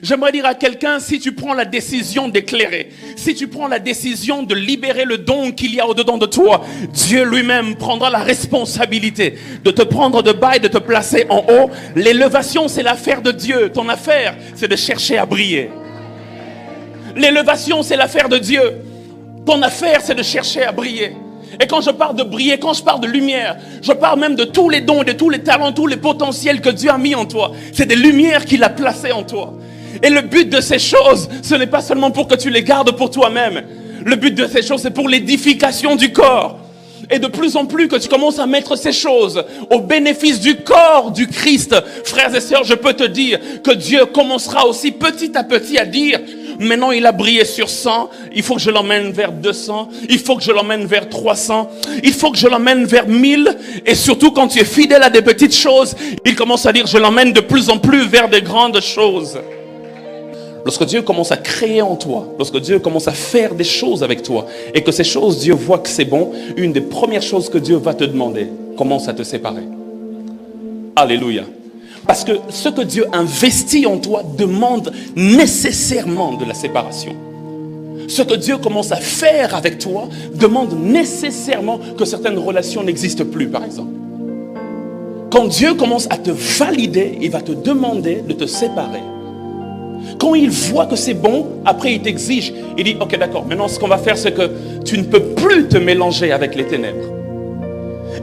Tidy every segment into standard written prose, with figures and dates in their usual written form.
J'aimerais dire à quelqu'un, si tu prends la décision d'éclairer, si tu prends la décision de libérer le don qu'il y a au-dedans de toi, Dieu lui-même prendra la responsabilité de te prendre de bas et de te placer en haut. L'élévation, c'est l'affaire de Dieu. Ton affaire, c'est de chercher à briller. L'élévation, c'est l'affaire de Dieu. Ton affaire, c'est de chercher à briller. Et quand je parle de briller, quand je parle de lumière, je parle même de tous les dons, de tous les talents, tous les potentiels que Dieu a mis en toi. C'est des lumières qu'il a placées en toi. Et le but de ces choses, ce n'est pas seulement pour que tu les gardes pour toi-même. Le but de ces choses, c'est pour l'édification du corps. Et de plus en plus que tu commences à mettre ces choses au bénéfice du corps du Christ, frères et sœurs, je peux te dire que Dieu commencera aussi petit à petit à dire: maintenant il a brillé sur 100, il faut que je l'emmène vers 200, il faut que je l'emmène vers 300, il faut que je l'emmène vers 1000. Et surtout quand tu es fidèle à des petites choses, il commence à dire: je l'emmène de plus en plus vers des grandes choses. Lorsque Dieu commence à créer en toi, lorsque Dieu commence à faire des choses avec toi, et que ces choses, Dieu voit que c'est bon, une des premières choses que Dieu va te demander, commence à te séparer. Alléluia. Parce que ce que Dieu investit en toi demande nécessairement de la séparation. Ce que Dieu commence à faire avec toi demande nécessairement que certaines relations n'existent plus, par exemple. Quand Dieu commence à te valider, il va te demander de te séparer. Quand il voit que c'est bon, après il t'exige. Il dit: ok, d'accord, maintenant ce qu'on va faire, c'est que tu ne peux plus te mélanger avec les ténèbres.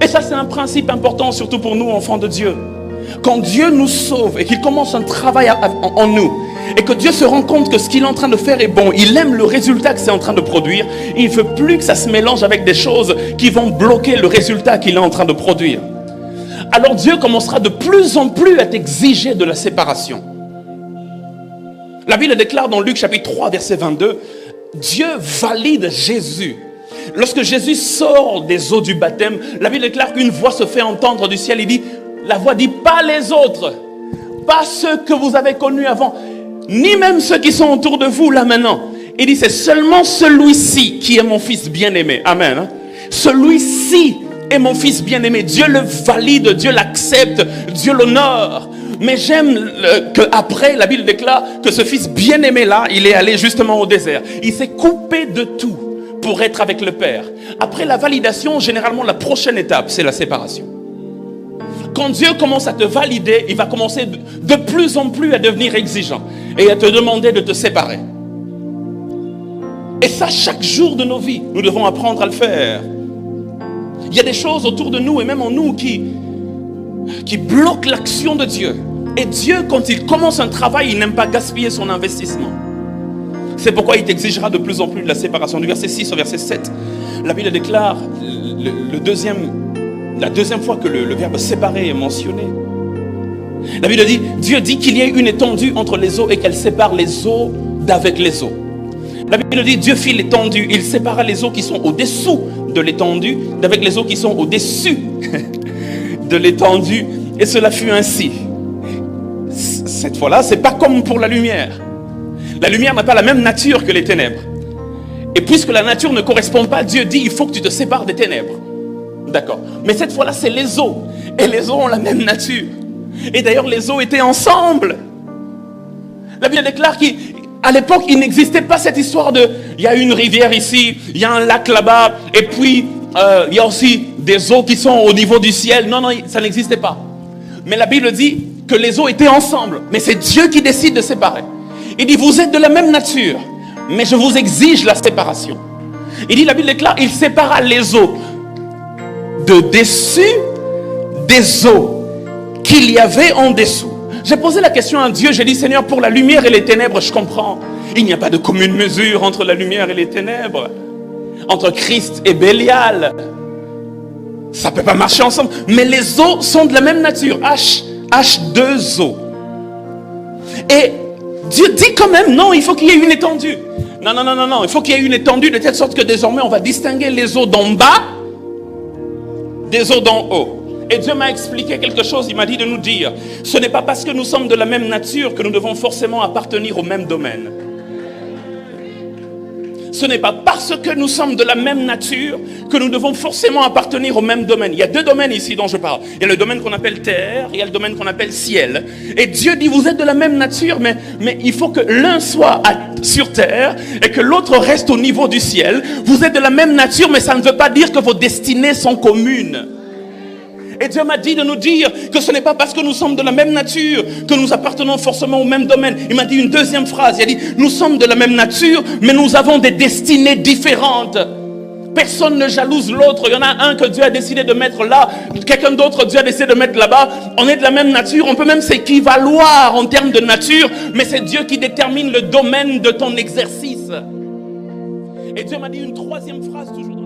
Et ça, c'est un principe important, surtout pour nous, enfants de Dieu. Quand Dieu nous sauve et qu'il commence un travail en nous, et que Dieu se rend compte que ce qu'il est en train de faire est bon, il aime le résultat que c'est en train de produire, il ne veut plus que ça se mélange avec des choses qui vont bloquer le résultat qu'il est en train de produire. Alors Dieu commencera de plus en plus à t'exiger de la séparation. La Bible déclare dans Luc chapitre 3 verset 22, Dieu valide Jésus. Lorsque Jésus sort des eaux du baptême, la Bible déclare qu'une voix se fait entendre du ciel. Il dit, la voix dit: pas les autres, pas ceux que vous avez connus avant, ni même ceux qui sont autour de vous là maintenant. Il dit: c'est seulement celui-ci qui est mon fils bien-aimé. Amen. Hein? Celui-ci est mon fils bien-aimé. Dieu le valide, Dieu l'accepte, Dieu l'honore. Mais j'aime qu'après, la Bible déclare que ce fils bien-aimé-là, il est allé justement au désert. Il s'est coupé de tout pour être avec le Père. Après la validation, généralement, la prochaine étape, c'est la séparation. Quand Dieu commence à te valider, il va commencer de plus en plus à devenir exigeant et à te demander de te séparer. Et ça, chaque jour de nos vies, nous devons apprendre à le faire. Il y a des choses autour de nous et même en nous qui bloquent l'action de Dieu. Et Dieu, quand il commence un travail, il n'aime pas gaspiller son investissement. C'est pourquoi il t'exigera de plus en plus de la séparation. Du verset 6 au verset 7, la Bible déclare la deuxième fois que le verbe séparer est mentionné. La Bible dit, Dieu dit qu'il y a une étendue entre les eaux et qu'elle sépare les eaux d'avec les eaux. La Bible dit, Dieu fit l'étendue, il sépara les eaux qui sont au-dessous de l'étendue d'avec les eaux qui sont au-dessus de l'étendue, et cela fut ainsi. Cette fois-là, c'est pas comme pour la lumière. La lumière n'a pas la même nature que les ténèbres. Et puisque la nature ne correspond pas, Dieu dit, il faut que tu te sépares des ténèbres. D'accord. Mais cette fois-là, c'est les eaux. Et les eaux ont la même nature. Et d'ailleurs, les eaux étaient ensemble. La Bible déclare qu'à l'époque, il n'existait pas cette histoire de, il y a une rivière ici, il y a un lac là-bas, et puis il y a aussi des eaux qui sont au niveau du ciel. Non, ça n'existait pas. Mais la Bible dit que les eaux étaient ensemble. Mais c'est Dieu qui décide de séparer. Il dit, vous êtes de la même nature, mais je vous exige la séparation. Il dit, la Bible déclare, il sépara les eaux de dessus des eaux qu'il y avait en dessous. J'ai posé la question à Dieu, j'ai dit, Seigneur, pour la lumière et les ténèbres, je comprends. Il n'y a pas de commune mesure entre la lumière et les ténèbres. Entre Christ et Bélial. Ça ne peut pas marcher ensemble. Mais les eaux sont de la même nature. H2O. Et Dieu dit quand même, non, il faut qu'il y ait une étendue. Non. Il faut qu'il y ait une étendue de telle sorte que désormais, on va distinguer les eaux d'en bas des eaux d'en haut. Et Dieu m'a expliqué quelque chose. Il m'a dit de nous dire, ce n'est pas parce que nous sommes de la même nature que nous devons forcément appartenir au même domaine. Ce n'est pas parce que nous sommes de la même nature que nous devons forcément appartenir au même domaine. Il y a deux domaines ici dont je parle. Il y a le domaine qu'on appelle terre, et il y a le domaine qu'on appelle ciel. Et Dieu dit, vous êtes de la même nature, mais il faut que l'un soit sur terre et que l'autre reste au niveau du ciel. Vous êtes de la même nature, mais ça ne veut pas dire que vos destinées sont communes. Et Dieu m'a dit de nous dire que ce n'est pas parce que nous sommes de la même nature que nous appartenons forcément au même domaine. Il m'a dit une deuxième phrase. Il a dit, nous sommes de la même nature, mais nous avons des destinées différentes. Personne ne jalouse l'autre. Il y en a un que Dieu a décidé de mettre là, quelqu'un d'autre Dieu a décidé de mettre là-bas. On est de la même nature, on peut même s'équivaloir en termes de nature, mais c'est Dieu qui détermine le domaine de ton exercice. Et Dieu m'a dit une troisième phrase toujours.